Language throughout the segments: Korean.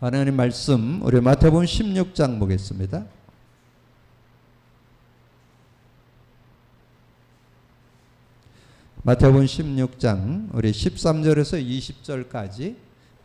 하나님 말씀 우리 마태복음 16장 보겠습니다. 마태복음 16장 우리 13절에서 20절까지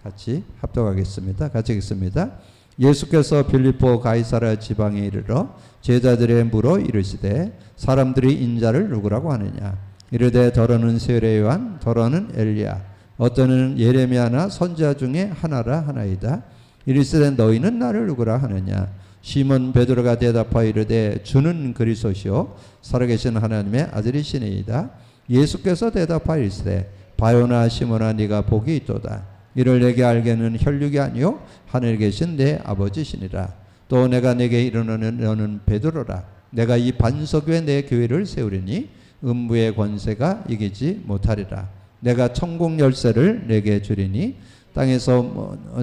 같이 합독하겠습니다. 같이 읽습니다. 예수께서 빌립보 가이사랴 지방에 이르러 제자들의 물어 이르시되 사람들이 인자를 누구라고 하느냐. 이르되 더러는 세례 요한, 더러는 엘리야, 어떠는 예레미야나 선지자 중에 하나라 하나이다. 이르시되 너희는 나를 누구라 하느냐. 시몬 베드로가 대답하여 이르되 주는 그리스도시요 살아계신 하나님의 아들이시니이다. 예수께서 대답하여 이르시되 바요나 시몬아 네가 복이 있도다. 이를 내게 알게는 혈육이 아니요 하늘에 계신 내 아버지시니라. 또 내가 내게 이르노니 너는 베드로라. 내가 이 반석 위에 내 교회를 세우리니 음부의 권세가 이기지 못하리라. 내가 천국 열쇠를 내게 주리니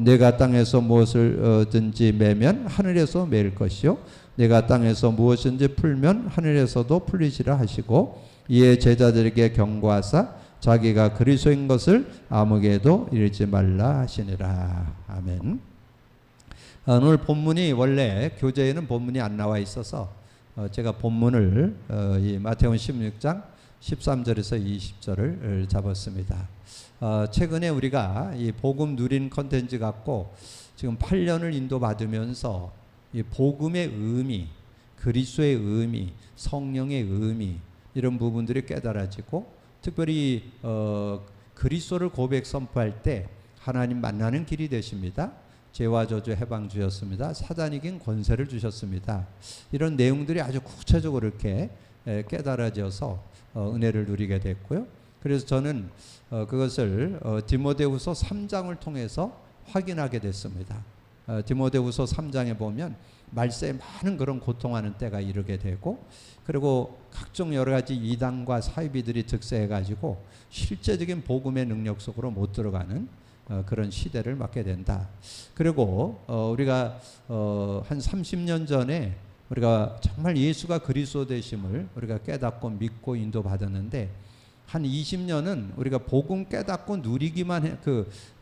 내가 땅에서 무엇을든지 매면 하늘에서 매일 것이요 내가 땅에서 무엇인지 풀면 하늘에서도 풀리시라 하시고, 이에 제자들에게 경고하사 자기가 그리스도인 것을 아무에게도 이르지 말라 하시니라. 아멘. 오늘 본문이 원래 교재에는 본문이 안 나와 있어서 제가 본문을 이 마태복음 16장 13절에서 20절을 잡았습니다. 최근에 우리가 이 복음 누린 컨텐츠 갖고 지금 8년을 인도받으면서 이 복음의 의미, 그리스도의 의미, 성령의 의미 이런 부분들이 깨달아지고, 특별히 그리스도를 고백 선포할 때 하나님 만나는 길이 되십니다. 죄와 저주 해방 주셨습니다. 사단 이긴 권세를 주셨습니다. 이런 내용들이 아주 구체적으로 이렇게 깨달아져서 은혜를 누리게 됐고요. 그래서 저는 그것을 디모데후서 3장을 통해서 확인하게 됐습니다. 디모데후서 3장에 보면 말세에 많은 그런 고통하는 때가 이르게 되고, 그리고 각종 여러 가지 이단과 사이비들이 득세해가지고 실제적인 복음의 능력 속으로 못 들어가는 그런 시대를 맞게 된다. 그리고 우리가 한 30년 전에 우리가 정말 예수가 그리스도 되심을 우리가 깨닫고 믿고 인도받았는데, 한 20년은 우리가 복음 깨닫고 누리기만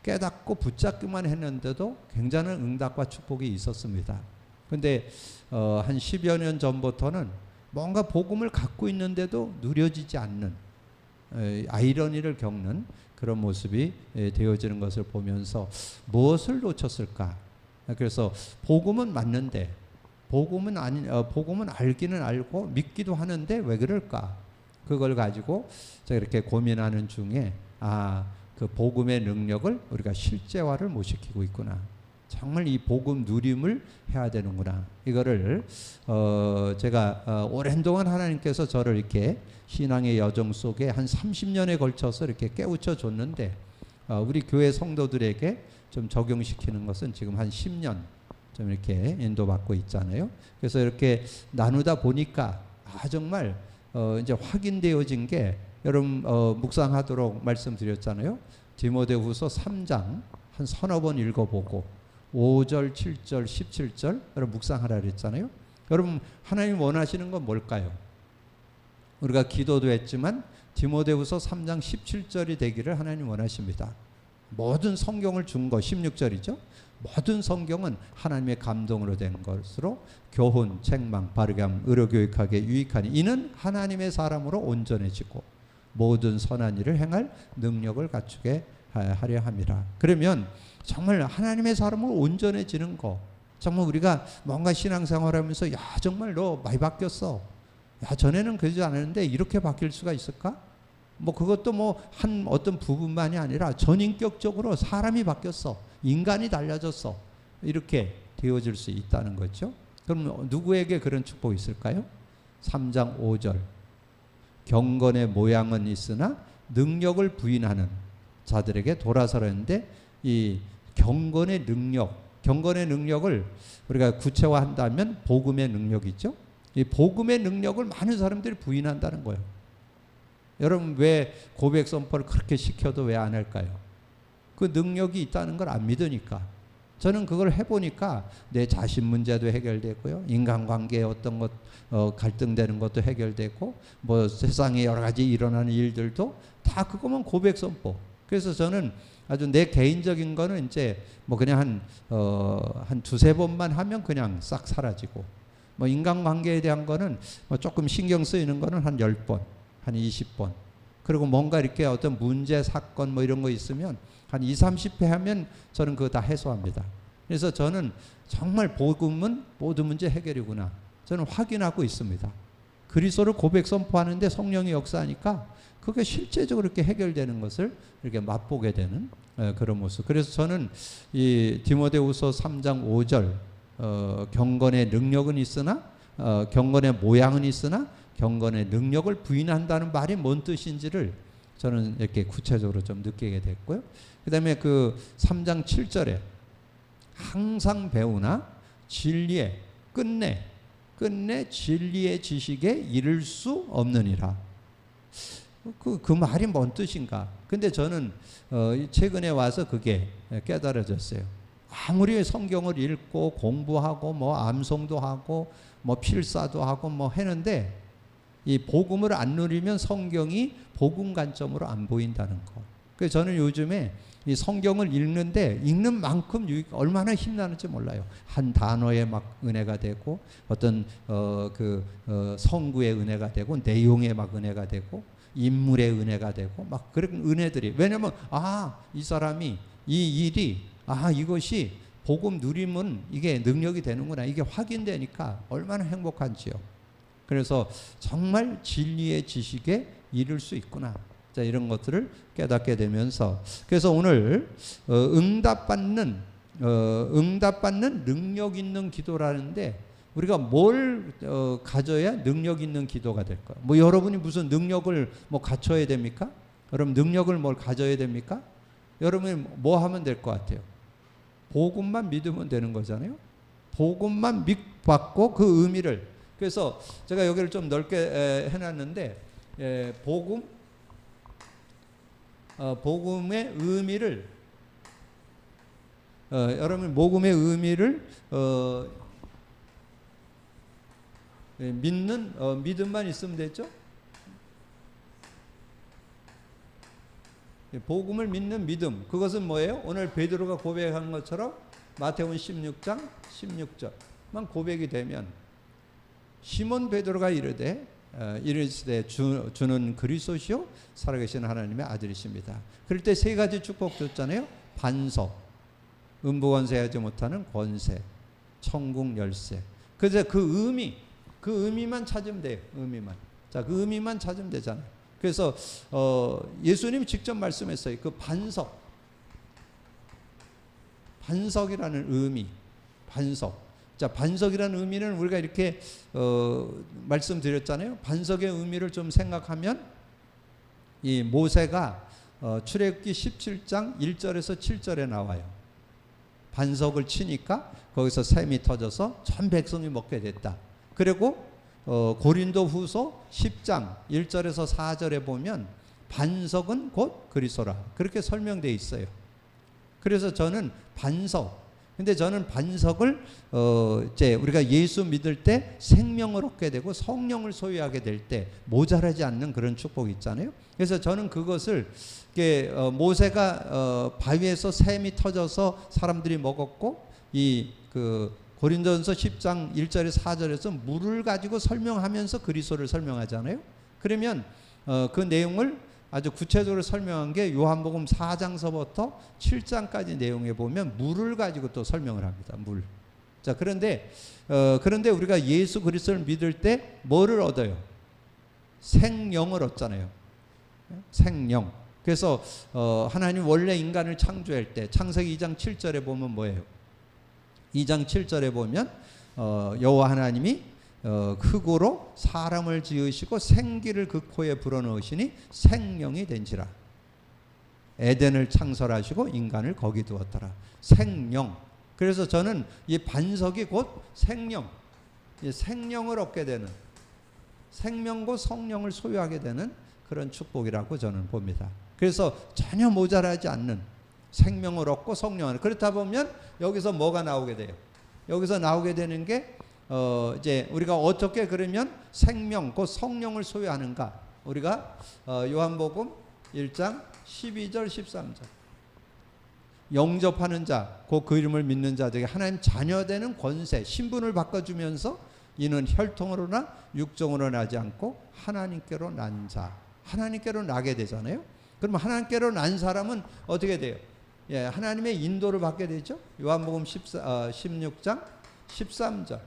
깨닫고 붙잡기만 했는데도 굉장한 응답과 축복이 있었습니다. 근데 한 10여 년 전부터는 뭔가 복음을 갖고 있는데도 누려지지 않는 아이러니를 겪는 그런 모습이 되어지는 것을 보면서 무엇을 놓쳤을까? 그래서 복음은 맞는데 복음은 알기는 알고 믿기도 하는데 왜 그럴까? 그걸 가지고 제가 이렇게 고민하는 중에 그 복음의 능력을 우리가 실제화를 못 시키고 있구나. 정말 이 복음 누림을 해야 되는구나. 이거를 제가 오랜 동안 하나님께서 저를 이렇게 신앙의 여정 속에 한 30년에 걸쳐서 이렇게 깨우쳐 줬는데, 우리 교회 성도들에게 좀 적용시키는 것은 지금 한 10년 좀 이렇게 인도받고 있잖아요. 그래서 이렇게 나누다 보니까 정말 이제 확인되어진 게, 여러분 묵상하도록 말씀드렸잖아요. 디모데후서 3장 한 서너 번 읽어보고 5절, 7절, 17절 여러분 묵상하라 그랬잖아요. 여러분 하나님 원하시는 건 뭘까요? 우리가 기도도 했지만 디모데후서 3장 17절이 되기를 하나님 원하십니다. 모든 성경을 준 거 16절이죠. 모든 성경은 하나님의 감동으로 된 것으로 교훈, 책망, 바르게 함, 의로 교육하게 유익하니 이는 하나님의 사람으로 온전해지고 모든 선한 일을 행할 능력을 갖추게 하려 함이라. 그러면 정말 하나님의 사람으로 온전해지는 거, 정말 우리가 뭔가 신앙생활하면서 정말 너 많이 바뀌었어. 전에는 그러지 않았는데 이렇게 바뀔 수가 있을까? 그것도 한 어떤 부분만이 아니라 전인격적으로 사람이 바뀌었어. 인간이 달라졌어. 이렇게 되어질 수 있다는 거죠. 그럼 누구에게 그런 축복이 있을까요? 3장 5절. 경건의 모양은 있으나 능력을 부인하는 자들에게 돌아서라는데, 이 경건의 능력을 우리가 구체화한다면 복음의 능력이죠. 이 복음의 능력을 많은 사람들이 부인한다는 거예요. 여러분 왜 고백 선포를 그렇게 시켜도 왜 안 할까요? 그 능력이 있다는 걸 안 믿으니까. 저는 그걸 해보니까 내 자신 문제도 해결되고요, 인간관계에 어떤 것 갈등되는 것도 해결되고, 세상에 여러 가지 일어나는 일들도 다 그거면 고백 선포. 그래서 저는 아주 내 개인적인 거는 이제 뭐 그냥 한 두세 번만 하면 그냥 싹 사라지고, 뭐 인간관계에 대한 거는 뭐 조금 신경 쓰이는 거는 한 10번, 한 20번. 그리고 뭔가 이렇게 어떤 문제, 사건 뭐 이런 거 있으면 한 2, 30회 하면 저는 그거 다 해소합니다. 그래서 저는 정말 복음은 모든 문제 해결이구나. 저는 확인하고 있습니다. 그리스도를 고백 선포하는데 성령이 역사하니까 그게 실제적으로 이렇게 해결되는 것을 이렇게 맛보게 되는 그런 모습. 그래서 저는 이 디모데후서 3장 5절 경건의 능력은 있으나 경건의 모양은 있으나 경건의 능력을 부인한다는 말이 뭔 뜻인지를 저는 이렇게 구체적으로 좀 느끼게 됐고요. 그 다음에 그 3장 7절에 항상 배우나 진리에 끝내 진리의 지식에 이를 수 없느니라. 그 말이 뭔 뜻인가? 근데 저는 최근에 와서 그게 깨달아졌어요. 아무리 성경을 읽고 공부하고 뭐 암송도 하고 뭐 필사도 하고 뭐 했는데 이 복음을 안 누리면 성경이 복음 관점으로 안 보인다는 거. 그래서 저는 요즘에 이 성경을 읽는데 읽는 만큼 얼마나 힘나는지 몰라요. 한 단어에 막 은혜가 되고 어떤 성구의 은혜가 되고 내용에 막 은혜가 되고 인물의 은혜가 되고 막 그런 은혜들이, 왜냐면 이 사람이 이 일이 이것이 복음 누리면 이게 능력이 되는구나, 이게 확인되니까 얼마나 행복한지요. 그래서 정말 진리의 지식에 이를 수 있구나. 자, 이런 것들을 깨닫게 되면서, 그래서 오늘 응답받는 능력 있는 기도라는데 우리가 뭘 가져야 능력 있는 기도가 될까요? 뭐 여러분이 무슨 능력을 뭐 갖춰야 됩니까? 여러분 능력을 뭘 가져야 됩니까? 여러분이 뭐 하면 될 것 같아요? 복음만 믿으면 되는 거잖아요. 복음만 받고 그 의미를, 그래서 제가 여기를 좀 넓게 해놨는데 복음의 의미를 여러분 복음의 의미를 믿는 믿음만 있으면 되죠. 복음을 믿는 믿음, 그것은 뭐예요? 오늘 베드로가 고백한 것처럼 마태복음 16장 16절만 고백이 되면 시몬 베드로가 이르되 주는 그리스도시요 살아계신 하나님의 아들이십니다. 그럴 때 세 가지 축복 줬잖아요. 반석, 음부권세하지 못하는 권세, 천국 열쇠. 그래서 그 의미만 찾으면 돼요. 의미만. 자, 그 의미만 찾으면 되잖아요. 그래서 예수님 직접 말씀했어요. 그 반석이라는 의미, 반석. 자, 반석이라는 의미는 우리가 이렇게 말씀드렸잖아요. 반석의 의미를 좀 생각하면 이 모세가 출애굽기 17장 1절에서 7절에 나와요. 반석을 치니까 거기서 샘이 터져서 전 백성이 먹게 됐다. 그리고 고린도후서 10장 1절에서 4절에 보면 반석은 곧 그리스도라, 그렇게 설명되어 있어요. 그래서 저는 근데 저는 반석을 이제 우리가 예수 믿을 때 생명을 얻게 되고 성령을 소유하게 될 때 모자라지 않는 그런 축복이 있잖아요. 그래서 저는 그것을 모세가 바위에서 샘이 터져서 사람들이 먹었고 고린도전서 10장 1절에서 4절에서 물을 가지고 설명하면서 그리스도를 설명하잖아요. 그러면 그 내용을 아주 구체적으로 설명한 게 요한복음 4장서부터 7장까지 내용에 보면 물을 가지고 또 설명을 합니다. 물. 자, 그런데 우리가 예수 그리스도를 믿을 때 뭐를 얻어요? 생명을 얻잖아요. 생명. 그래서 하나님 원래 인간을 창조할 때 창세기 2장 7절에 보면 뭐예요? 2장 7절에 보면 여호와 하나님이 흙으로 사람을 지으시고 생기를 그 코에 불어넣으시니 생명이 된지라. 에덴을 창설하시고 인간을 거기 두었더라. 생명. 그래서 저는 이 반석이 곧 생명, 이 생명을 얻게 되는, 생명과 성령을 소유하게 되는 그런 축복이라고 저는 봅니다. 그래서 전혀 모자라지 않는 생명을 얻고 성령을, 그렇다 보면 여기서 뭐가 나오게 돼요? 여기서 나오게 되는 게 이제 우리가 어떻게 그러면 생명, 곧 성령을 소유하는가? 우리가 요한복음 1장 12절 13절. 영접하는 자, 그 이름을 믿는 자들에게 하나님 자녀되는 권세, 신분을 바꿔주면서 이는 혈통으로나 육정으로 나지 않고 하나님께로 난 자, 하나님께로 나게 되잖아요. 그러면 하나님께로 난 사람은 어떻게 돼요? 예, 하나님의 인도를 받게 되죠. 요한복음 16장 13절,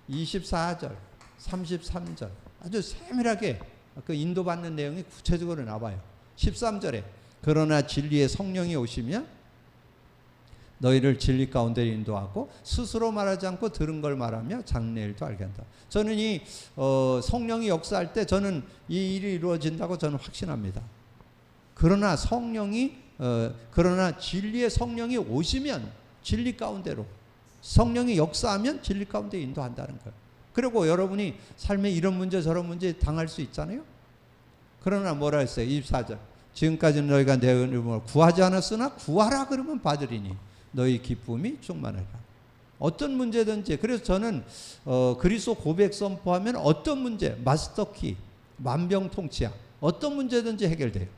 24절, 33절 아주 세밀하게 그 인도받는 내용이 구체적으로 나와요. 13절에 그러나 진리의 성령이 오시면 너희를 진리 가운데 인도하고 스스로 말하지 않고 들은 걸 말하며 장래일도 알게 한다. 저는 이 성령이 역사할 때 저는 이 일이 이루어진다고 저는 확신합니다. 그러나 그러나 진리의 성령이 오시면 진리 가운데로, 성령이 역사하면 진리 가운데 인도한다는 거예요. 그리고 여러분이 삶에 이런 문제 저런 문제 당할 수 있잖아요. 그러나 뭐라 했어요? 24절 지금까지는 너희가 내 이름으로 구하지 않았으나 구하라 그러면 받으리니 너희 기쁨이 충만하리라. 어떤 문제든지. 그래서 저는 그리스도 고백 선포하면 어떤 문제, 마스터키, 만병통치약, 어떤 문제든지 해결돼요.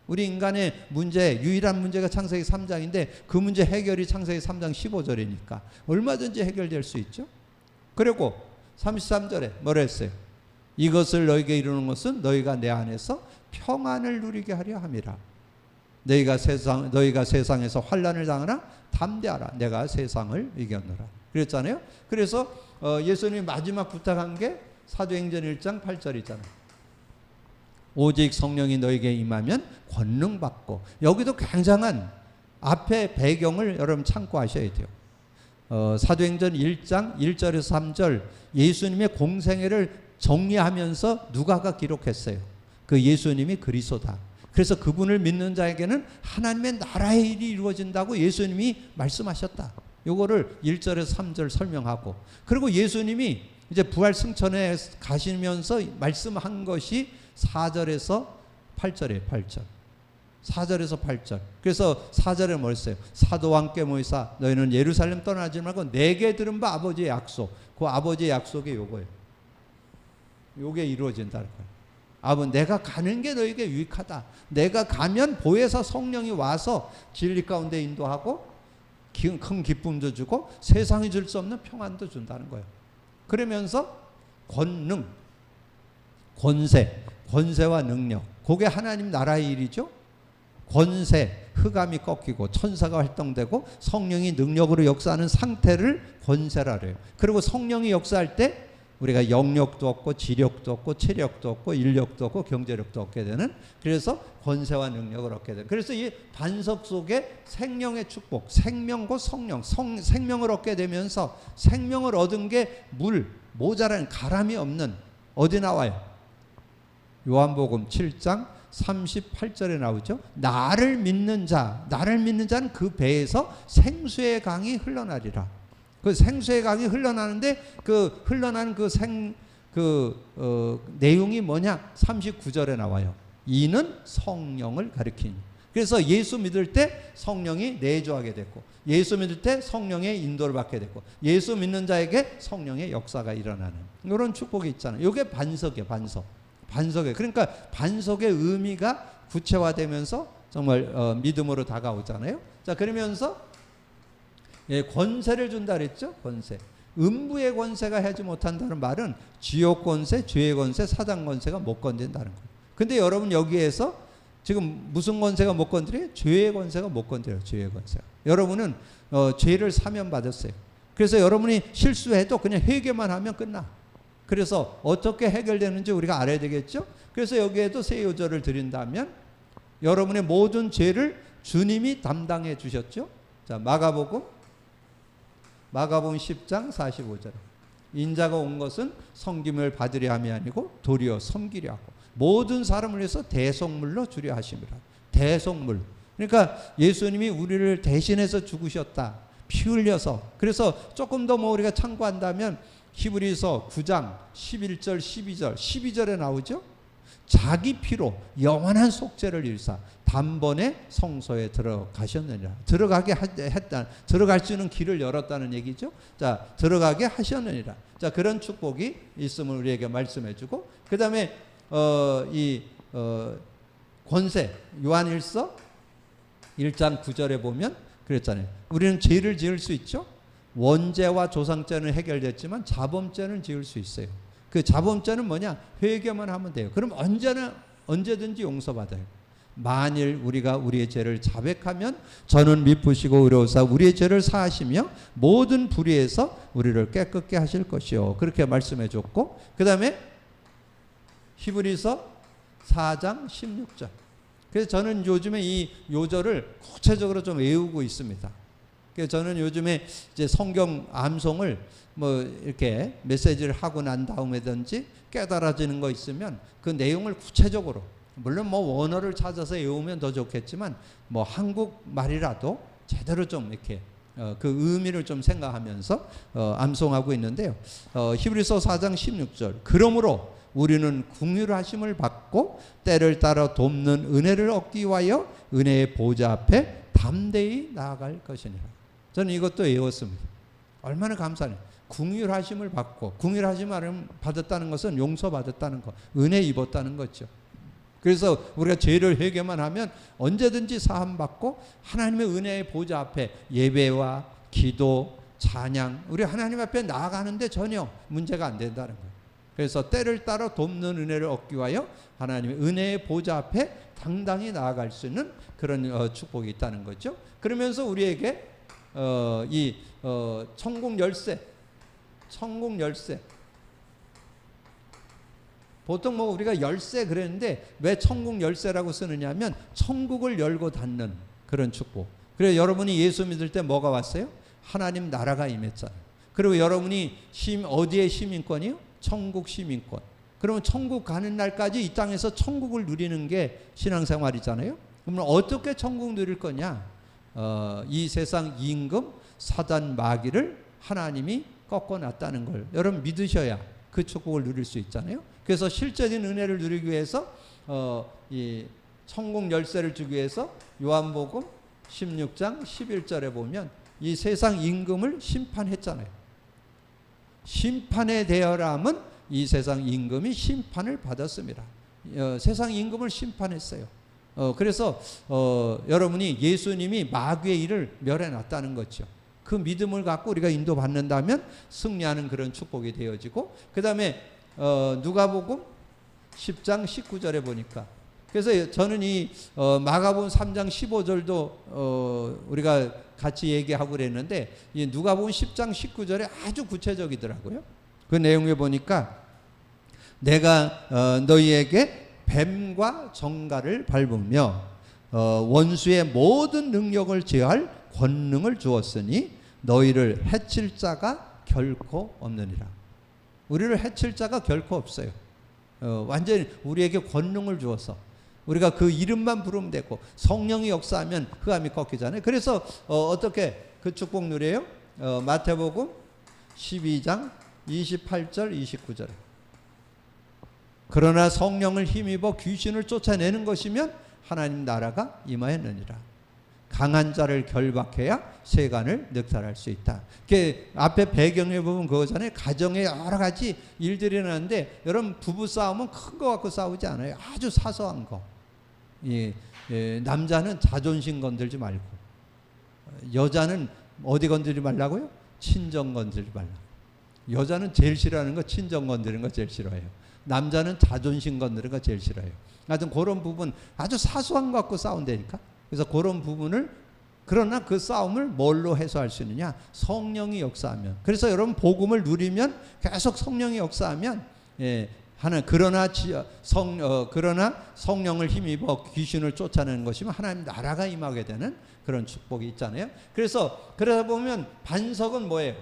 우리 인간의 문제, 유일한 문제가 창세기 3장인데 그 문제 해결이 창세기 3장 15절이니까 얼마든지 해결될 수 있죠. 그리고 33절에 뭐라 했어요? 이것을 너희에게 이루는 것은 너희가 내 안에서 평안을 누리게 하려 함이라. 너희가 세상에서 환난을 당하나 담대하라. 내가 세상을 이겼노라. 그랬잖아요. 그래서 예수님이 마지막 부탁한 게 사도행전 1장 8절이잖아요. 오직 성령이 너에게 임하면 권능 받고. 여기도 굉장한 앞에 배경을 여러분 참고하셔야 돼요. 사도행전 1장 1절에서 3절 예수님의 공생애를 정리하면서 누가가 기록했어요. 그 예수님이 그리스도다. 그래서 그분을 믿는 자에게는 하나님의 나라의 일이 이루어진다고 예수님이 말씀하셨다. 요거를 1절에서 3절 설명하고, 그리고 예수님이 이제 부활 승천에 가시면서 말씀한 것이 4절에서 8절이에요. 8절. 4절에서 8절. 그래서 4절에 뭐 했어요? 사도와 함께 모이사 너희는 예루살렘 떠나지 말고 내게 들은 바 아버지의 약속. 그 아버지의 약속이 요거예요. 요게 이루어진다는 거예요. 아버지 내가 가는 게 너에게 유익하다. 내가 가면 보혜사 성령이 와서 진리 가운데 인도하고 큰 기쁨도 주고 세상이 줄 수 없는 평안도 준다는 거예요. 그러면서 권능, 권세와 능력, 그게 하나님 나라의 일이죠. 권세, 흑암이 꺾이고 천사가 활동되고 성령이 능력으로 역사하는 상태를 권세라 그래요. 그리고 성령이 역사할 때 우리가 영력도 없고 지력도 없고 체력도 없고 인력도 없고 경제력도 얻게 되는, 그래서 권세와 능력을 얻게 되는. 그래서 이 반석 속에 생명의 축복, 생명과 성령, 생명을 얻게 되면서 생명을 얻은 게 모자란 가람이 없는, 어디 나와요? 요한복음 7장 38절에 나오죠. 나를 믿는 자는 그 배에서 생수의 강이 흘러나리라. 그 생수의 강이 흘러나는데 그 흘러나는 내용이 뭐냐? 39절에 나와요. 이는 성령을 가리키니. 그래서 예수 믿을 때 성령이 내주하게 됐고, 예수 믿을 때 성령의 인도를 받게 됐고, 예수 믿는 자에게 성령의 역사가 일어나는 이런 축복이 있잖아요. 이게 반석이에요. 반석에. 그러니까 반석의 의미가 구체화되면서 정말 믿음으로 다가오잖아요. 자, 그러면서 권세를 준다 그랬죠. 권세. 음부의 권세가 하지 못한다는 말은 지옥 권세, 죄의 권세, 사단 권세가 못 건든다는 거예요. 근데 여러분 여기에서 지금 무슨 권세가 못 건드려요? 죄의 권세가 못 건드려요. 죄의 권세가. 여러분은 죄를 사면 받았어요. 그래서 여러분이 실수해도 그냥 회개만 하면 끝나. 그래서 어떻게 해결되는지 우리가 알아야 되겠죠. 그래서 여기에도 세 요절을 드린다면 여러분의 모든 죄를 주님이 담당해 주셨죠. 자, 마가복음 10장 45절. 인자가 온 것은 섬김을 받으려 함이 아니고 도리어 섬기려 하고 모든 사람을 위해서 대속물로 주려 하심이라. 대속물. 그러니까 예수님이 우리를 대신해서 죽으셨다. 피 흘려서. 그래서 조금 더 우리가 참고한다면 히브리서 9장 11절 12절에 나오죠. 자기 피로 영원한 속죄를 일사 단번에 성소에 들어가셨느니라. 들어갈 수 있는 길을 열었다는 얘기죠. 자, 들어가게 하셨느니라. 자, 그런 축복이 있음을 우리에게 말씀해주고, 그 다음에 권세, 요한일서 1장 9절에 보면 그랬잖아요. 우리는 죄를 지을 수 있죠. 원죄와 조상죄는 해결됐지만 자범죄는 지을 수 있어요. 그 자범죄는 뭐냐? 회개만 하면 돼요. 그럼 언제든지 용서받아요. 만일 우리가 우리의 죄를 자백하면 저는 미쁘시고 의로우사 우리의 죄를 사하시며 모든 불의에서 우리를 깨끗게 하실 것이요. 그렇게 말씀해 줬고, 그 다음에 히브리서 4장 16절. 그래서 저는 요즘에 이 요절을 구체적으로 좀 외우고 있습니다. 그래서 저는 요즘에 이제 성경 암송을 뭐 이렇게 메시지를 하고 난 다음에든지 깨달아지는 거 있으면 그 내용을 구체적으로, 물론 뭐 원어를 찾아서 외우면 더 좋겠지만 뭐 한국 말이라도 제대로 좀 이렇게 그 의미를 좀 생각하면서 암송하고 있는데요. 히브리서 4장 16절. 그러므로 우리는 긍휼하심을 받고 때를 따라 돕는 은혜를 얻기 위하여 은혜의 보좌 앞에 담대히 나아갈 것이니라. 저는 이것도 외웠습니다. 얼마나 감사해요. 긍휼하심을 받고, 긍휼하심을 받았다는 것은 용서받았다는 것, 은혜 입었다는 거죠. 그래서 우리가 죄를 회개만 하면 언제든지 사함받고 하나님의 은혜의 보좌 앞에 예배와 기도, 찬양, 우리 하나님 앞에 나아가는데 전혀 문제가 안 된다는 거예요. 그래서 때를 따라 돕는 은혜를 얻기 위하여 하나님의 은혜의 보좌 앞에 당당히 나아갈 수 있는 그런 축복이 있다는 거죠. 그러면서 우리에게 천국 열쇠, 보통 뭐 우리가 열쇠 그랬는데 왜 천국 열쇠라고 쓰느냐면 천국을 열고 닫는 그런 축복. 그래서 여러분이 예수 믿을 때 뭐가 왔어요? 하나님 나라가 임했잖아요. 그리고 여러분이 어디의 시민권이요? 천국 시민권. 그러면 천국 가는 날까지 이 땅에서 천국을 누리는 게 신앙생활이잖아요. 그러면 어떻게 천국 누릴 거냐? 이 세상 임금 사단 마귀를 하나님이 꺾어놨다는 걸 여러분 믿으셔야 그 축복을 누릴 수 있잖아요. 그래서 실제적인 은혜를 누리기 위해서 이 천국 열쇠를 주기 위해서 요한복음 16장 11절에 보면 이 세상 임금을 심판했잖아요. 심판에 대여함은 이 세상 임금이 심판을 받았습니다. 세상 임금을 심판했어요. 그래서 여러분이 예수님이 마귀의 일을 멸해놨다는 거죠. 그 믿음을 갖고 우리가 인도받는다면 승리하는 그런 축복이 되어지고, 그 다음에 누가복음 10장 19절에 보니까, 그래서 저는 이 마가복음 3장 15절도 우리가 같이 얘기하고 그랬는데 이 누가복음 10장 19절에 아주 구체적이더라고요. 그 내용에 보니까 내가 너희에게 뱀과 정갈을 밟으며 원수의 모든 능력을 제할 권능을 주었으니 너희를 해칠 자가 결코 없느니라. 우리를 해칠 자가 결코 없어요. 완전히 우리에게 권능을 주어서 우리가 그 이름만 부르면 되고 성령이 역사하면 흑암이 꺾이잖아요. 그래서 어떻게 그 축복 누려요? 마태복음 12장 28절 29절. 그러나 성령을 힘입어 귀신을 쫓아내는 것이면 하나님 나라가 임하였느니라. 강한 자를 결박해야 세간을 늑탈할 수 있다. 그 앞에 배경에 보면 그거잖아요. 가정에 여러 가지 일들이 일어나는데 여러분 부부 싸움은 큰 거 갖고 싸우지 않아요. 아주 사소한 거. 남자는 자존심 건들지 말고, 여자는 어디 건들지 말라고요? 친정 건들지 말라. 여자는 제일 싫어하는 거 친정 건드리는 거 제일 싫어해요. 남자는 자존심 건드리는 거 제일 싫어해요. 하여튼 그런 부분 아주 사소한 거 갖고 싸운다니까. 그래서 그런 부분을, 그러나 그 싸움을 뭘로 해소할 수 있느냐? 성령이 역사하면. 그래서 여러분 복음을 누리면 계속 성령이 역사하면 그러나 성령을 힘입어 귀신을 쫓아내는 것이면 하나님 나라가 임하게 되는 그런 축복이 있잖아요. 그러다 보면 반석은 뭐예요?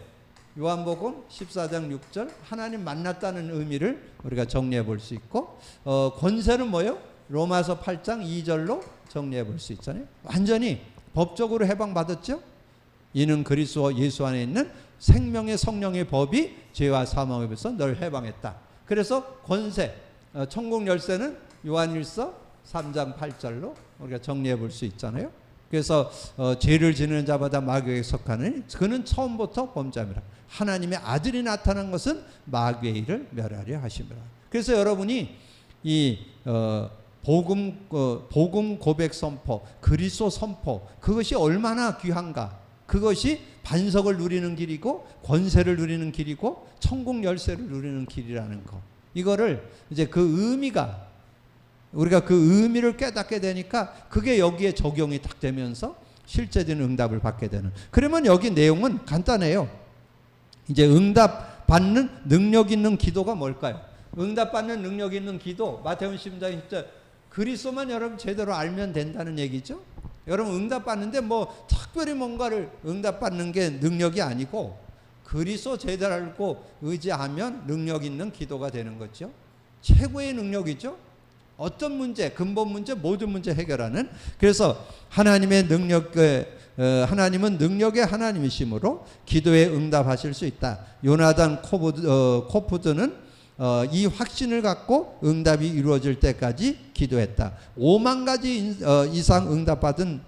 요한복음 14장 6절 하나님 만났다는 의미를 우리가 정리해 볼 수 있고, 권세는 뭐예요? 로마서 8장 2절로 정리해 볼 수 있잖아요. 완전히 법적으로 해방받았죠. 이는 그리스도 예수 안에 있는 생명의 성령의 법이 죄와 사망의 법에서 널 해방했다. 그래서 권세, 천국 열쇠는 요한일서 3장 8절로 우리가 정리해 볼 수 있잖아요. 그래서 죄를 지는 자마다 마귀에게 속하는 그는 처음부터 범죄함이라. 하나님의 아들이 나타난 것은 마귀의 일을 멸하려 하심이라. 그래서 여러분이 이 복음 고백 선포, 그리스도 선포, 그것이 얼마나 귀한가. 그것이 반석을 누리는 길이고 권세를 누리는 길이고 천국 열쇠를 누리는 길이라는 거. 이거를 이제 그 의미가, 우리가 그 의미를 깨닫게 되니까 그게 여기에 적용이 딱 되면서 실제적인 응답을 받게 되는. 그러면 여기 내용은 간단해요. 이제 응답 받는 능력 있는 기도가 뭘까요? 응답 받는 능력 있는 기도, 마태복음 10장 10절, 그리스도만 여러분 제대로 알면 된다는 얘기죠. 여러분 응답 받는데 뭐 특별히 뭔가를 응답 받는 게 능력이 아니고 그리스도 제대로 알고 의지하면 능력 있는 기도가 되는 거죠. 최고의 능력이죠. 어떤 문제, 근본 문제, 모든 문제 해결하는. 그래서 하나님의 하나님은 능력의 하나님이시므로 기도에 응답하실 수 있다. 요나단 코푸드는 이 확신을 갖고 응답이 이루어질 때까지 기도했다. 5만 가지 이상 응답받은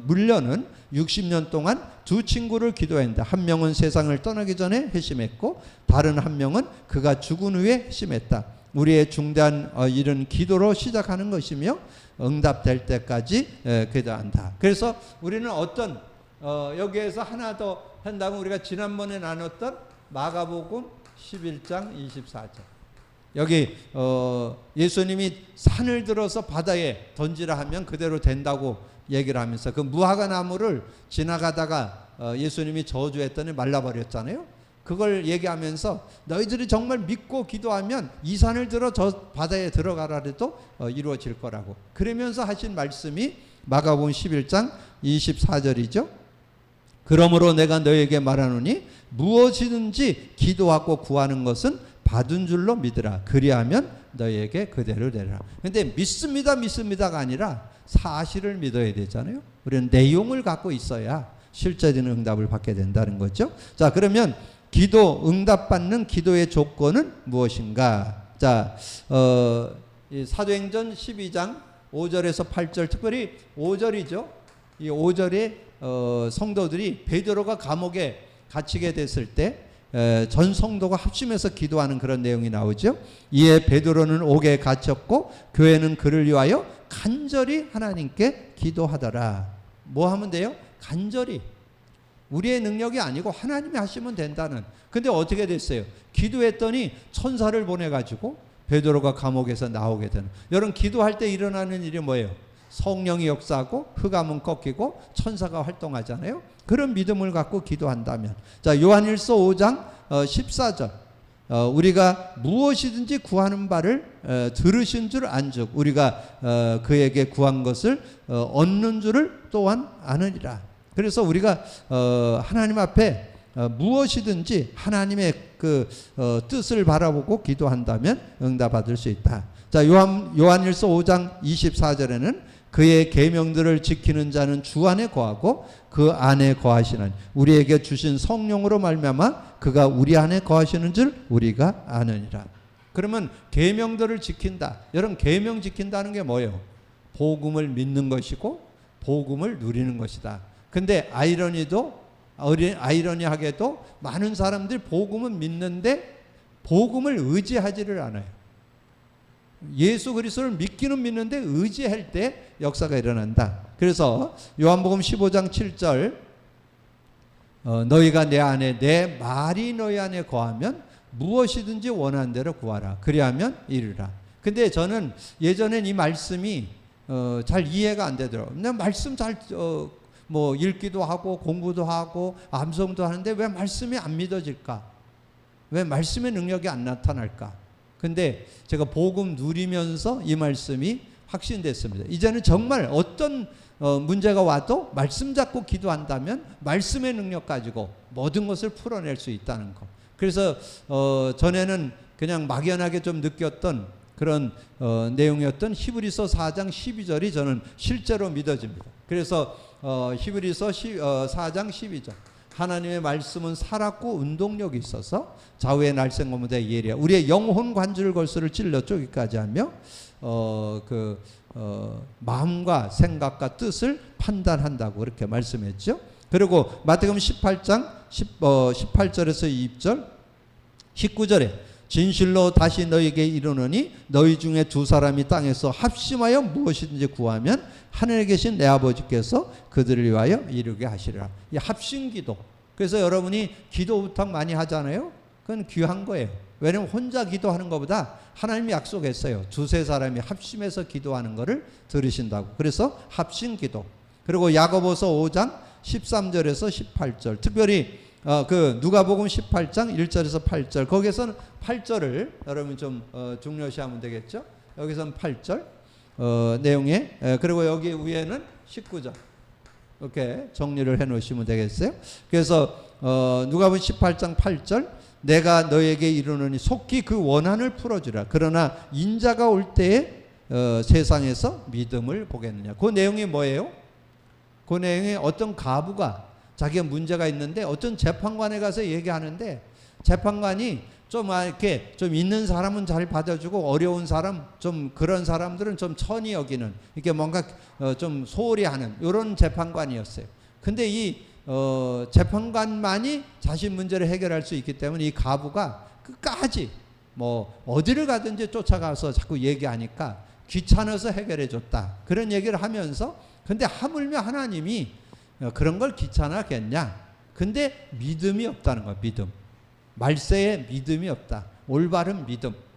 물려는 60년 동안 두 친구를 기도했다. 한 명은 세상을 떠나기 전에 회심했고 다른 한 명은 그가 죽은 후에 회심했다. 우리의 중대한 일은 기도로 시작하는 것이며 응답될 때까지 기도한다. 그래서 우리는 여기에서 하나 더 한다면 우리가 지난번에 나눴던 마가복음 11장 24절. 여기 예수님이 산을 들어서 바다에 던지라 하면 그대로 된다고 얘기를 하면서 그 무화과 나무를 지나가다가 예수님이 저주했더니 말라버렸잖아요. 그걸 얘기하면서 너희들이 정말 믿고 기도하면 이 산을 들어 저 바다에 들어가라 해도 이루어질 거라고. 그러면서 하신 말씀이 마가복음 11장 24절이죠. 그러므로 내가 너희에게 말하노니 무엇이든지 기도하고 구하는 것은 받은 줄로 믿으라. 그리하면 너희에게 그대로 되리라. 근데 믿습니다가 아니라 사실을 믿어야 되잖아요. 우리는 내용을 갖고 있어야 실제적인 응답을 받게 된다는 거죠. 자, 그러면 기도, 응답받는 기도의 조건은 무엇인가? 자, 사도행전 12장 5절에서 8절, 특별히 5절이죠. 이 5절에 성도들이 베드로가 감옥에 갇히게 됐을 때 전 성도가 합심해서 기도하는 그런 내용이 나오죠. 이에 베드로는 옥에 갇혔고 교회는 그를 위하여 간절히 하나님께 기도하더라. 뭐 하면 돼요? 간절히. 우리의 능력이 아니고 하나님이 하시면 된다는. 근데 어떻게 됐어요? 기도했더니 천사를 보내가지고 베드로가 감옥에서 나오게 되는. 여러분 기도할 때 일어나는 일이 뭐예요? 성령이 역사하고 흑암은 꺾이고 천사가 활동하잖아요. 그런 믿음을 갖고 기도한다면. 자, 요한일서 5장 14절. 우리가 무엇이든지 구하는 바를 들으신 줄 안즉 우리가 그에게 구한 것을 얻는 줄을 또한 아느니라. 그래서 우리가 하나님 앞에 무엇이든지 하나님의 그 뜻을 바라보고 기도한다면 응답받을 수 있다. 자, 요한일서 5장 24절에는 그의 계명들을 지키는 자는 주 안에 거하고 그 안에 거하시는 우리에게 주신 성령으로 말미암아 그가 우리 안에 거하시는 줄 우리가 아느니라. 그러면 계명들을 지킨다. 여러분 계명 지킨다는 게 뭐예요? 복음을 믿는 것이고 복음을 누리는 것이다. 근데 아이러니하게도 많은 사람들이 복음은 믿는데 복음을 의지하지를 않아요. 예수 그리스도를 믿기는 믿는데 의지할 때 역사가 일어난다. 그래서 요한복음 15장 7절 너희가 내 안에 내 말이 너희 안에 거하면 무엇이든지 원하는 대로 구하라. 그리하면 이루라. 근데 저는 예전엔 이 말씀이 잘 이해가 안 되더라고요. 그냥 말씀 잘 읽기도 하고 공부도 하고 암송도 하는데 왜 말씀이 안 믿어질까? 왜 말씀의 능력이 안 나타날까? 근데 제가 복음 누리면서 이 말씀이 확신됐습니다. 이제는 정말 어떤 문제가 와도 말씀 잡고 기도한다면 말씀의 능력 가지고 모든 것을 풀어낼 수 있다는 것. 그래서 전에는 그냥 막연하게 좀 느꼈던 그런 내용이었던 히브리서 4장 12절이 저는 실제로 믿어집니다. 그래서 히브리서 4장 12절 하나님의 말씀은 살았고 운동력이 있어서 좌우의 날쌘고무대 예리하 우리의 영혼 관절 골수를 찔러 쪼기까지 하며 마음과 생각과 뜻을 판단한다고 그렇게 말씀했죠. 그리고 마태복음 18장 18절에서 20절 19절에 진실로 다시 너희에게 이르노니 너희 중에 두 사람이 땅에서 합심하여 무엇이든지 구하면 하늘에 계신 내 아버지께서 그들을 위하여 이루게 하시리라. 이 합심기도. 그래서 여러분이 기도 부탁 많이 하잖아요. 그건 귀한 거예요. 왜냐하면 혼자 기도하는 것보다 하나님이 약속했어요. 두세 사람이 합심해서 기도하는 것을 들으신다고. 그래서 합심기도. 그리고 야고보서 5장 13절에서 18절, 특별히 그 누가복음 18장 1절에서 8절, 거기에서는 8절을 여러분 좀 중요시하면 되겠죠. 여기서는 8절 내용에, 그리고 여기 위에는 19절 이렇게 정리를 해 놓으시면 되겠어요. 그래서 누가복음 18장 8절, 내가 너에게 이르노니 속히 그 원한을 풀어주라. 그러나 인자가 올 때에 세상에서 믿음을 보겠느냐. 그 내용이 뭐예요? 그 내용에 어떤 가부가 자기가 문제가 있는데 어떤 재판관에 가서 얘기하는데, 재판관이 좀 이렇게 좀 있는 사람은 잘 받아주고 어려운 사람, 좀 그런 사람들은 좀 천히 여기는, 이렇게 뭔가 좀 소홀히 하는 이런 재판관이었어요. 근데 이 재판관만이 자신 문제를 해결할 수 있기 때문에 이 가부가 끝까지 뭐 어디를 가든지 쫓아가서 자꾸 얘기하니까 귀찮아서 해결해 줬다, 그런 얘기를 하면서, 근데 하물며 하나님이 그런 걸 귀찮아하겠냐. 근데 믿음이 없다는 거야. 믿음. 말세에 믿음이 없다. 올바른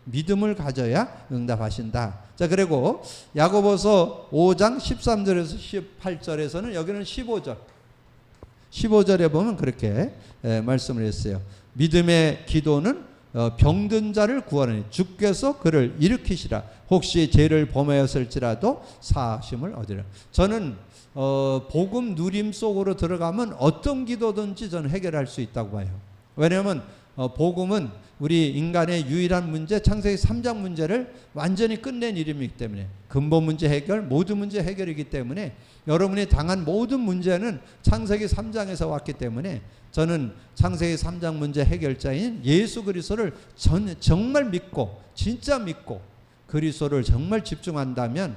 믿음을 가져야 응답하신다. 자, 그리고 야고보서 5장 13절에서 18절에서는, 여기는 15절에 보면 그렇게 말씀을 했어요. 믿음의 기도는 병든 자를 구하느니 주께서 그를 일으키시라. 혹시 죄를 범하였을지라도 사하심을 얻으라. 저는 복음 누림 속으로 들어가면 어떤 기도든지 저는 해결할 수 있다고 봐요. 왜냐하면 복음은 우리 인간의 유일한 문제, 창세기 3장 문제를 완전히 끝낸 이름이기 때문에, 근본 문제 해결, 모든 문제 해결이기 때문에, 여러분이 당한 모든 문제는 창세기 3장에서 왔기 때문에, 저는 창세기 3장 문제 해결자인 예수 그리스도를 정말 믿고, 진짜 믿고 그리스도를 정말 집중한다면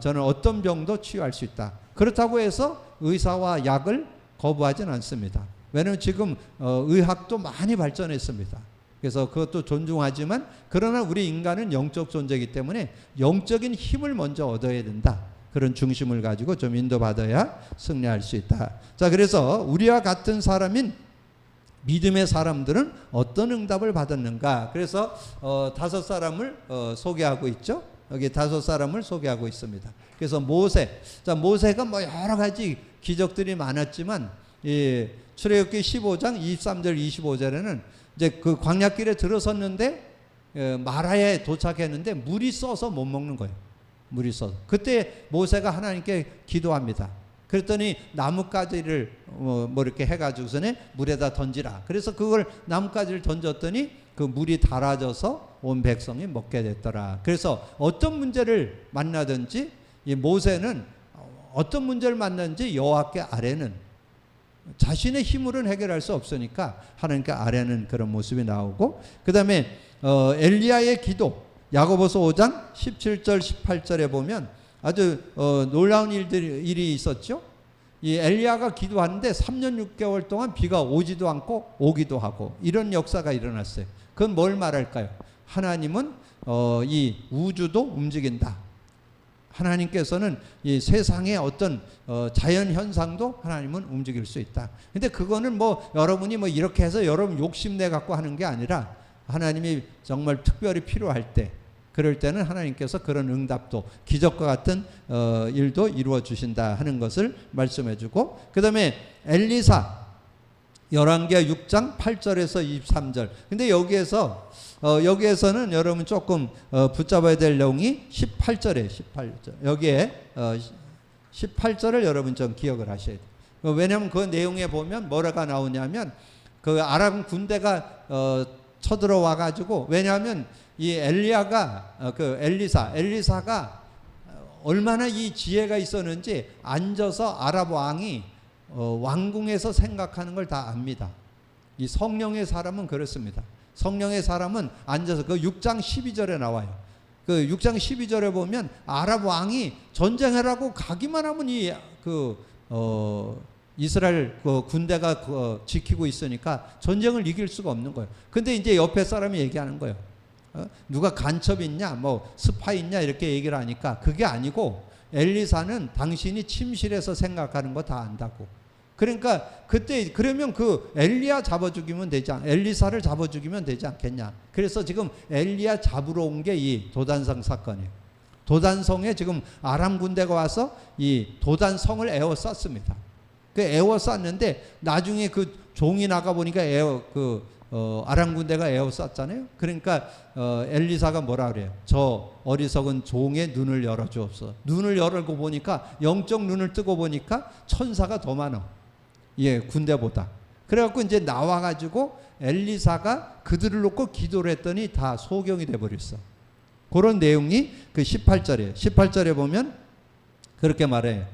저는 어떤 병도 치유할 수 있다. 그렇다고 해서 의사와 약을 거부하진 않습니다. 왜냐하면 지금 의학도 많이 발전했습니다. 그래서 그것도 존중하지만, 그러나 우리 인간은 영적 존재이기 때문에 영적인 힘을 먼저 얻어야 된다. 그런 중심을 가지고 좀 인도받아야 승리할 수 있다. 자, 그래서 우리와 같은 사람인 믿음의 사람들은 어떤 응답을 받았는가. 그래서 5사람을 소개하고 있죠. 여기 5사람을 소개하고 있습니다. 그래서 모세. 자, 모세가 뭐 여러 가지 기적들이 많았지만, 출애굽기 15장 23절 25절에는 이제 그 광야길에 들어섰는데 마라에 도착했는데 물이 써서 못 먹는 거예요. 물이 써서. 그때 모세가 하나님께 기도합니다. 그랬더니 나뭇가지를 뭐 이렇게 해가지고서는 물에다 던지라. 그래서 그걸 나뭇가지를 던졌더니 그 물이 달아져서 온 백성이 먹게 됐더라. 그래서 어떤 문제를 만나든지 이 모세는 어떤 문제를 만나든지 여호와께 아뢰는, 자신의 힘으로는 해결할 수 없으니까 하나님께 아뢰는 그런 모습이 나오고, 그 다음에 엘리야의 기도, 야고보서 5장 17절 18절에 보면 아주 놀라운 일이 있었죠. 이 엘리야가 기도하는데 3년 6개월 동안 비가 오지도 않고 오기도 하고, 이런 역사가 일어났어요. 그건 뭘 말할까요? 하나님은 이 우주도 움직인다. 하나님께서는 이 세상의 어떤 자연 현상도 하나님은 움직일 수 있다. 근데 그거는 뭐 여러분이 뭐 이렇게 해서 여러분 욕심내 갖고 하는 게 아니라, 하나님이 정말 특별히 필요할 때, 그럴 때는 하나님께서 그런 응답도, 기적과 같은 일도 이루어 주신다 하는 것을 말씀해 주고, 그 다음에 엘리사 열왕기하 6장 8절에서 23절. 근데 여기에서는 여러분 조금 붙잡아야 될 내용이 18절에 18절. 여기에 18절을 여러분 좀 기억을 하셔야 돼요. 왜냐하면 그 내용에 보면 뭐라가 나오냐면, 그 아람 군대가 쳐들어와 가지고, 왜냐하면 이 엘리야가 엘리사가 얼마나 이 지혜가 있었는지 앉아서 아랍 왕이 왕궁에서 생각하는 걸 다 압니다. 이 성령의 사람은 그렇습니다. 성령의 사람은 앉아서, 그 6장 12절에 나와요. 그 6장 12절에 보면 아랍 왕이 전쟁하라고 가기만 하면 이스라엘 군대가 지키고 있으니까 전쟁을 이길 수가 없는 거예요. 근데 이제 옆에 사람이 얘기하는 거예요. 누가 간첩 있냐, 뭐 스파이 있냐 이렇게 얘기를 하니까 그게 아니고 엘리사는 당신이 침실에서 생각하는 거 다 안다고. 그러니까 그때 그러면 그 엘리야 잡아 죽이면 되지 엘리사를 잡아 죽이면 되지 않겠냐. 그래서 지금 엘리야 잡으러 온 게 이 도단성 사건이에요. 도단성에 지금 아람 군대가 와서 이 도단성을 에워쌌습니다. 그 에워쌌는데 나중에 그 종이 나가 보니까 아람 군대가 에워쌌잖아요. 그러니까 엘리사가 뭐라 그래요? 저 어리석은 종의 눈을 열어주옵소서. 눈을 열고 보니까 영적 눈을 뜨고 보니까 천사가 더 많아. 예, 군대보다. 그래갖고 이제 나와가지고 엘리사가 그들을 놓고 기도를 했더니 다 소경이 돼버렸어. 그런 내용이 그 18절이에요. 18절에 보면 그렇게 말해요.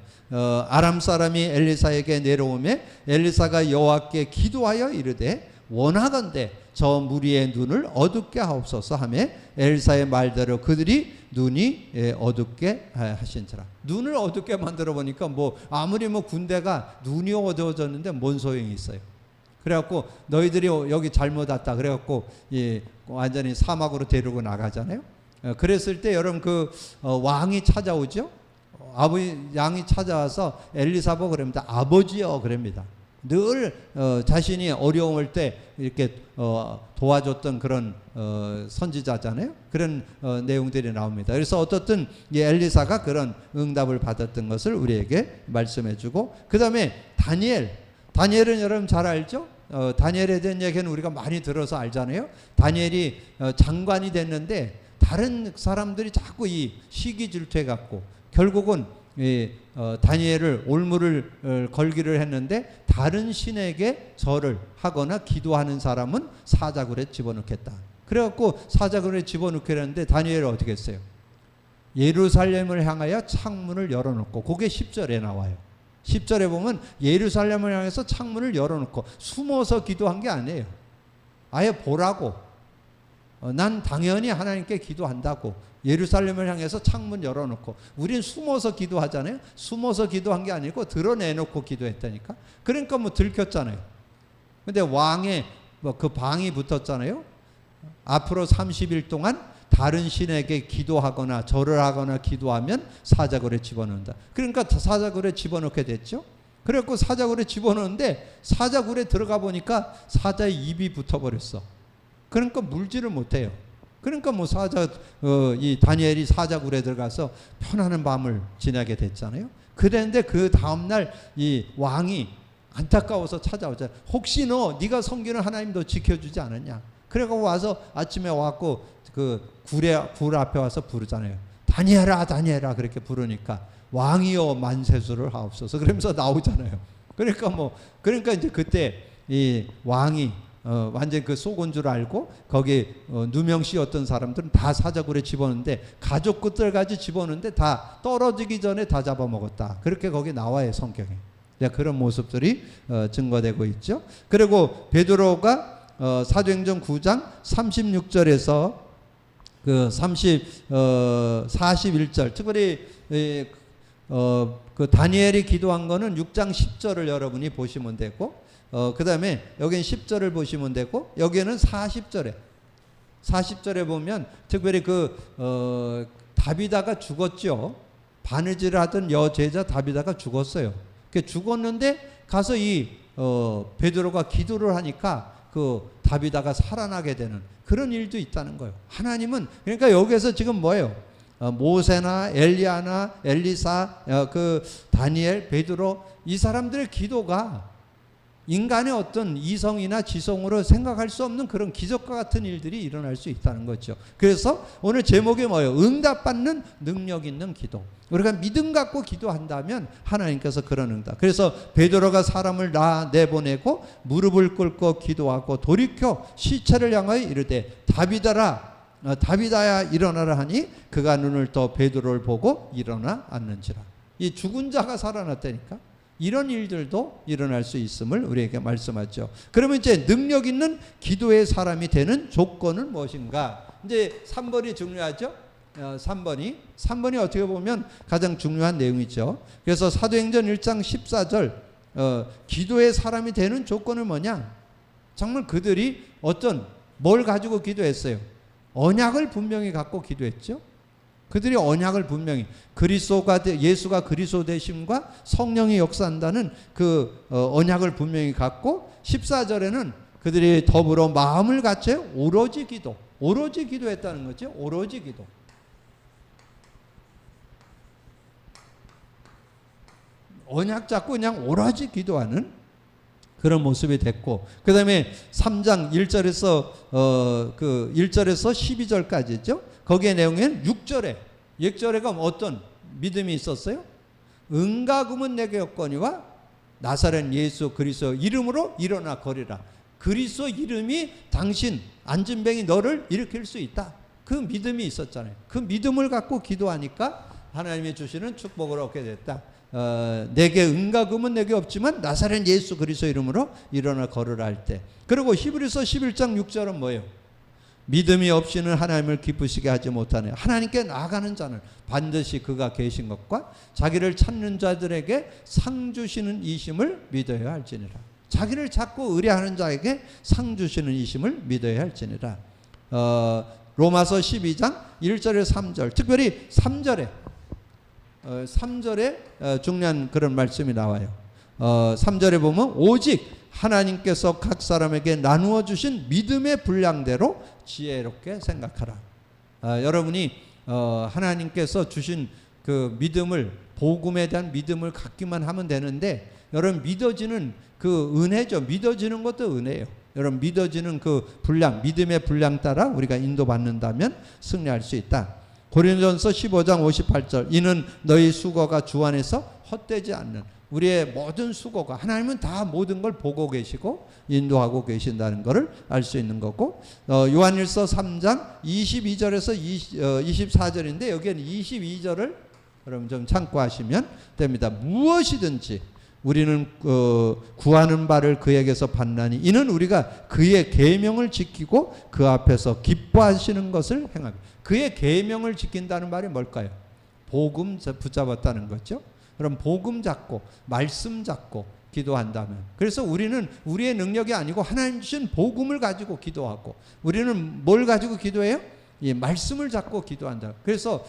아람 사람이 엘리사에게 내려오매 엘리사가 여호와께 기도하여 이르되 원하건대 저 무리의 눈을 어둡게 하옵소서 하며 엘리사의 말대로 그들이 눈이 어둡게 하신지라. 눈을 어둡게 만들어 보니까 뭐 아무리 뭐 군대가 눈이 어두워졌는데 뭔 소용이 있어요. 그래갖고 너희들이 여기 잘못 왔다 그래갖고 완전히 사막으로 데리고 나가잖아요. 그랬을 때 여러분 그 왕이 찾아오죠. 양이 찾아와서 엘리사 보고 그럽니다. 아버지여 그럽니다. 늘 자신이 어려울 때 이렇게 도와줬던 그런 선지자잖아요. 그런 내용들이 나옵니다. 그래서 어떻든 엘리사가 그런 응답을 받았던 것을 우리에게 말씀해주고, 그 다음에 다니엘은 여러분 잘 알죠? 다니엘에 대한 얘기는 우리가 많이 들어서 알잖아요. 다니엘이 장관이 됐는데 다른 사람들이 자꾸 이 시기 질투해갖고 결국은 다니엘을 올무를 걸기를 했는데 다른 신에게 절을 하거나 기도하는 사람은 사자굴에 집어넣겠다. 그래갖고 사자굴에 집어넣게 했는데 다니엘은 어떻게 했어요? 예루살렘을 향하여 창문을 열어놓고, 그게 10절에 나와요. 10절에 보면 예루살렘을 향해서 창문을 열어놓고 숨어서 기도한 게 아니에요. 아예 보라고. 난 당연히 하나님께 기도한다고. 예루살렘을 향해서 창문 열어놓고. 우린 숨어서 기도하잖아요. 숨어서 기도한 게 아니고 드러내놓고 기도했다니까. 그러니까 뭐 들켰잖아요. 근데 왕의 그 방이 붙었잖아요. 앞으로 30일 동안 다른 신에게 기도하거나 절을 하거나 기도하면 사자굴에 집어넣는다. 그러니까 사자굴에 집어넣게 됐죠. 그래갖고 사자굴에 집어넣는데 사자굴에 들어가 보니까 사자의 입이 붙어버렸어. 그러니까 물지를 못해요. 그러니까 뭐 이 다니엘이 사자굴에 들어가서 편안한 밤을 지내게 됐잖아요. 그랬는데 그 다음날 이 왕이 안타까워서 찾아오잖아요. 혹시 네가 섬기는 하나님 너 지켜주지 않았냐. 그래갖고 와서 아침에 와갖고 그 굴 앞에 와서 부르잖아요. 다니엘아 다니엘아 그렇게 부르니까 왕이여 만세수를 하옵소서 그러면서 나오잖아요. 그러니까 이제 그때 이 왕이 완전 그 속은 줄 알고 거기 누명 씌었던 사람들은 다 사자굴에 집어넣는데 가족 끝들까지 집어넣는데 다 떨어지기 전에 다 잡아먹었다. 그렇게 거기 나와요 성경에. 그런 모습들이 증거되고 있죠. 그리고 베드로가 사도행전 9장 36절에서 그 41절 특별히 그 다니엘이 기도한 거는 6장 10절을 여러분이 보시면 되고, 그 다음에 여기는 10절을 보시면 되고, 여기는 40절에 보면 특별히 다비다가 죽었죠. 바느질을 하던 여제자 다비다가 죽었어요. 죽었는데 가서 베드로가 기도를 하니까 그 다비다가 살아나게 되는 그런 일도 있다는 거예요. 하나님은 그러니까 여기에서 지금 뭐예요? 모세나 엘리야나 엘리사, 그 다니엘, 베드로 이 사람들의 기도가 인간의 어떤 이성이나 지성으로 생각할 수 없는 그런 기적과 같은 일들이 일어날 수 있다는 거죠. 그래서 오늘 제목이 뭐예요? 응답받는 능력 있는 기도. 우리가 믿음 갖고 기도한다면 하나님께서 그런 응답. 그래서 베드로가 사람을 내보내고 무릎을 꿇고 기도하고 돌이켜 시체를 향하여 이르되 다비다야 일어나라 하니 그가 눈을 떠 베드로를 보고 일어나 앉는지라. 이 죽은 자가 살아났다니까. 이런 일들도 일어날 수 있음을 우리에게 말씀하죠. 그러면 이제 능력 있는 기도의 사람이 되는 조건은 무엇인가? 이제 3번이 중요하죠. 3번이 어떻게 보면 가장 중요한 내용이죠. 그래서 사도행전 1장 14절 기도의 사람이 되는 조건은 뭐냐? 정말 그들이 뭘 가지고 기도했어요? 언약을 분명히 갖고 기도했죠. 그들이 언약을 분명히 예수가 그리스도 되심과 성령이 역사한다는 그 언약을 분명히 갖고 14절에는 그들이 더불어 마음을 같이 오로지 기도했다는 거죠. 오로지 기도. 언약 잡고 그냥 오로지 기도하는 그런 모습이 됐고, 그 다음에 3장 1절에서 12절까지죠. 거기에 내용에는 6절에가 어떤 믿음이 있었어요? 은과 금은 내게 없거니와 나사렛 예수 그리스도 이름으로 일어나 거리라. 그리스도 이름이 당신 안진뱅이 너를 일으킬 수 있다. 그 믿음이 있었잖아요. 그 믿음을 갖고 기도하니까 하나님이 주시는 축복을 얻게 됐다. 내게 은과 금은 내게 없지만 나사렛 예수 그리스도 이름으로 일어나 걸으라 할 때. 그리고 히브리서 11장 6절은 뭐예요? 믿음이 없이는 하나님을 기쁘시게 하지 못하네. 하나님께 나아가는 자는 반드시 그가 계신 것과 자기를 찾는 자들에게 상 주시는 이심을 믿어야 할지니라. 자기를 찾고 의뢰하는 자에게 상 주시는 이심을 믿어야 할지니라. 로마서 12장 1절에 3절, 특별히 3절에 중요한 그런 말씀이 나와요. 3절에 보면 오직 하나님께서 각 사람에게 나누어 주신 믿음의 분량대로 지혜롭게 생각하라. 여러분이 하나님께서 주신 그 믿음을, 복음에 대한 믿음을 갖기만 하면 되는데, 여러분 믿어지는 그 은혜죠. 믿어지는 것도 은혜예요. 여러분 믿어지는 그 분량, 믿음의 분량 따라 우리가 인도받는다면 승리할 수 있다. 고린도전서 15장 58절, 이는 너희 수고가 주 안에서 헛되지 않는, 우리의 모든 수고가, 하나님은 다 모든 걸 보고 계시고 인도하고 계신다는 것을 알 수 있는 거고, 요한일서 3장 22절에서 24절인데 여기는 22절을 여러분 좀 참고하시면 됩니다. 무엇이든지 우리는 구하는 바를 그에게서 받나니 이는 우리가 그의 계명을 지키고 그 앞에서 기뻐하시는 것을 행하고. 그의 계명을 지킨다는 말이 뭘까요? 복음 붙잡았다는 거죠. 그럼 복음 잡고 말씀 잡고 기도한다면, 그래서 우리는 우리의 능력이 아니고 하나님 주신 복음을 가지고 기도하고, 우리는 뭘 가지고 기도해요? 이 말씀을 잡고 기도한다. 그래서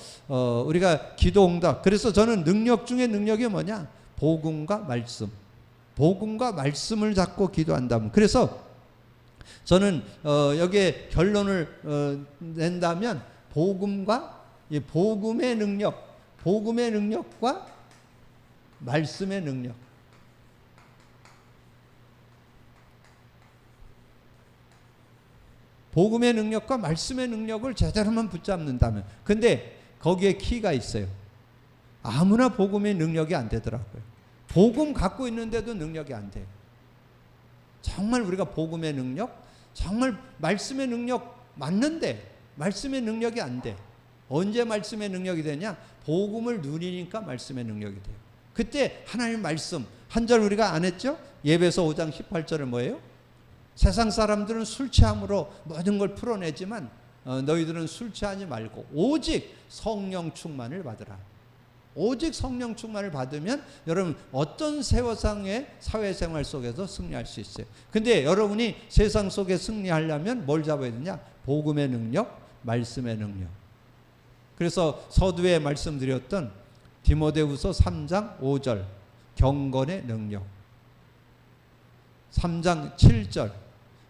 우리가 기도응답, 그래서 저는 능력 중에 능력이 뭐냐? 복음과 말씀, 복음과 말씀을 잡고 기도한다면, 그래서 저는 여기에 결론을 낸다면 복음과 이 복음의 능력과 말씀의 능력. 복음의 능력과 말씀의 능력을 제대로만 붙잡는다면. 근데 거기에 키가 있어요. 아무나 복음의 능력이 안 되더라고요. 복음 갖고 있는데도 능력이 안 돼요. 정말 우리가 복음의 능력, 정말 말씀의 능력 맞는데 말씀의 능력이 안 돼. 언제 말씀의 능력이 되냐? 복음을 누리니까 말씀의 능력이 돼요. 그때 하나님 말씀 한 절 우리가 안 했죠? 예배서 5장 18절은 뭐예요? 세상 사람들은 술 취함으로 모든 걸 풀어내지만 너희들은 술 취하지 말고 오직 성령 충만을 받으라. 오직 성령 충만을 받으면 여러분 어떤 세상의 사회생활 속에서 승리할 수 있어요. 근데 여러분이 세상 속에 승리하려면 뭘 잡아야 되냐? 복음의 능력, 말씀의 능력. 그래서 서두에 말씀드렸던 디모데후서 3장 5절 경건의 능력, 3장 7절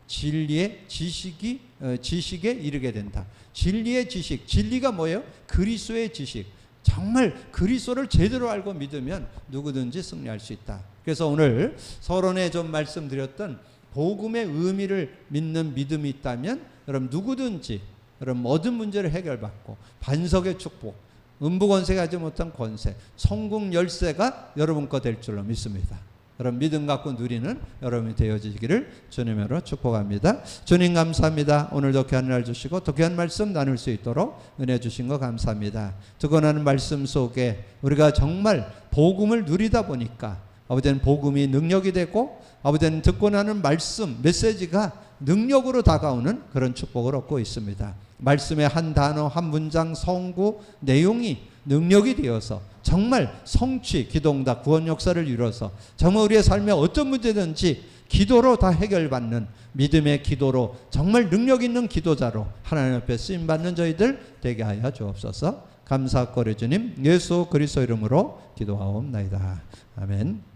진리의 지식에 이르게 된다. 진리의 지식, 진리가 뭐예요? 그리스도의 지식. 정말 그리스도를 제대로 알고 믿으면 누구든지 승리할 수 있다. 그래서 오늘 서론에 좀 말씀드렸던 복음의 의미를 믿는 믿음이 있다면 여러분 누구든지 여러분 모든 문제를 해결받고 반석의 축복, 음부권세가 하지 못한 권세, 성공 열쇠가 여러분 거 될 줄로 믿습니다. 여러분 믿음 갖고 누리는 여러분이 되어지기를 주님으로 축복합니다. 주님 감사합니다. 오늘도 귀한 날 주시고 또 귀한 말씀 나눌 수 있도록 은혜 주신 거 감사합니다. 듣고 나는 말씀 속에 우리가 정말 복음을 누리다 보니까 아버지는 복음이 능력이 되고 아버지는 듣고 나는 말씀 메시지가 능력으로 다가오는 그런 축복을 얻고 있습니다. 말씀의 한 단어 한 문장 성구 내용이 능력이 되어서 정말 성취, 기도응답, 구원 역사를 이뤄서 정말 우리의 삶에 어떤 문제든지 기도로 다 해결받는 믿음의 기도로 정말 능력 있는 기도자로 하나님 앞에 쓰임 받는 저희들 되게 하여 주옵소서. 감사거리 주님 예수 그리스도 이름으로 기도하옵나이다. 아멘.